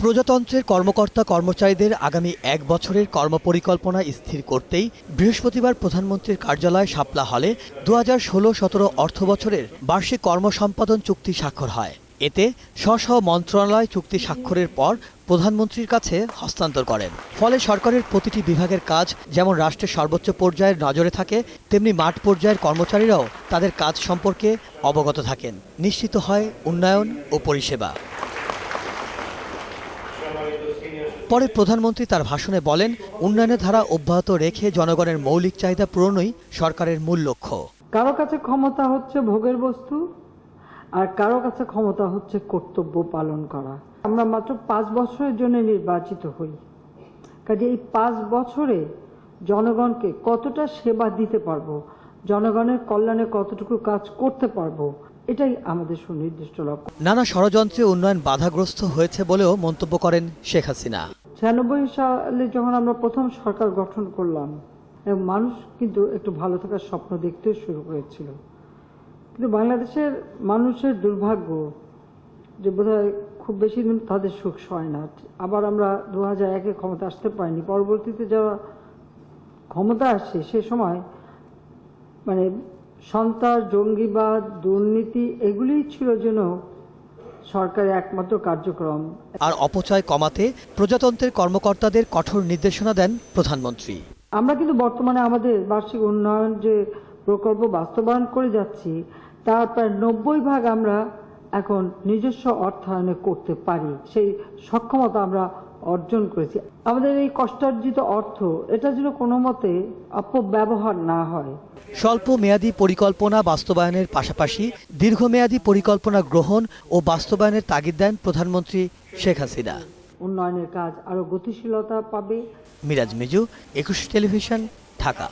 প্রজাতন্ত্রের কর্মকর্তা কর্মচারীদের আগামী 1 বছরের কর্মপরিকল্পনা স্থির করতেই বৃহস্পতিবার প্রধানমন্ত্রীর কার্যালয় শাপলা হলে 2016-17 অর্থবছরের বার্ষিক কর্মসম্পাদন চুক্তি স্বাক্ষর হয়। এতে স্ব মন্ত্রণালয় চুক্তি স্বাক্ষরের পর প্রধানমন্ত্রীর কাছে হস্তান্তর করেন। ফলে সরকারের প্রতিটি বিভাগের কাজ যেমন রাষ্ট্রের সর্বোচ্চ পর্যায়ের নজরে থাকে, তেমনি মাঠ পর্যায়ের কর্মচারীরাও তাদের কাজ সম্পর্কে অবগত থাকেন। নিশ্চিত হয় উন্নয়ন ও পরিষেবা। পরে প্রধানমন্ত্রী তার ভাষণে বলেন, উন্নয়নের ধারা অব্যাহত রেখে জনগণের মৌলিক চাহিদা পূরণই সরকারের মূল লক্ষ্য। কারো কাছে ক্ষমতা হচ্ছে ভোগের বস্তু, আর কারো কাছে ক্ষমতা হচ্ছে কর্তব্য পালন করা। আমরা মাত্র 5 বছরের জন্য নির্বাচিত হই, কাজে এই 5 বছরে জনগণকে কতটা সেবা দিতে পারবো, জনগণের কল্যাণে কতটুকু কাজ করতে পারবো, এটাই আমাদের সুনির্দিষ্ট লক্ষ্য। নানা ষড়যন্ত্রে উন্নয়ন বাধাগ্রস্ত হয়েছে বলেও মন্তব্য করেন শেখ হাসিনা। 96 সালে যখন আমরা প্রথম সরকার গঠন করলাম, এবং মানুষ কিন্তু একটু ভালো থাকার স্বপ্ন দেখতে শুরু করেছিল, কিন্তু বাংলাদেশের মানুষের দুর্ভাগ্য যে বোধহয় খুব বেশি দিন তাদের সুখ সয় না। আবার আমরা 2001-এ ক্ষমতা আসতে পারিনি। পরবর্তীতে যারা ক্ষমতা আসছে সে সময় মানে সন্ত্রাস, জঙ্গিবাদ, দুর্নীতি এগুলিই ছিল যেন সরকারের একমাত্র কার্যক্রম। আর অপচয় কমাতে প্রজাতন্ত্রের কর্মকর্তাদের কঠোর নির্দেশনা দেন প্রধানমন্ত্রী। আমরা কিন্তু বর্তমানে আমাদের বার্ষিক উন্নয়ন যে প্রকল্প বাস্তবায়ন করে যাচ্ছি তার প্রায় 90% আমরা এখন নিজস্ব অর্থায়নে করতে পারি। সেই সক্ষমতা আমরা অর্জন করেছি। আমাদের এই কষ্টার্জিত অর্থ এটা যেন কোনো মতে অপব্যবহার না হয়। স্বল্প মেয়াদী পরিকল্পনা বাস্তবায়নের পাশাপাশি দীর্ঘমেয়াদী পরিকল্পনা গ্রহণ ও বাস্তবায়নের তাগিদ দেন প্রধানমন্ত্রী শেখ হাসিনা। উন্নয়নের কাজ আরো গতিশীলতা পাবে। মিরাজ মিজু, 21 টেলিভিশন, ঢাকা।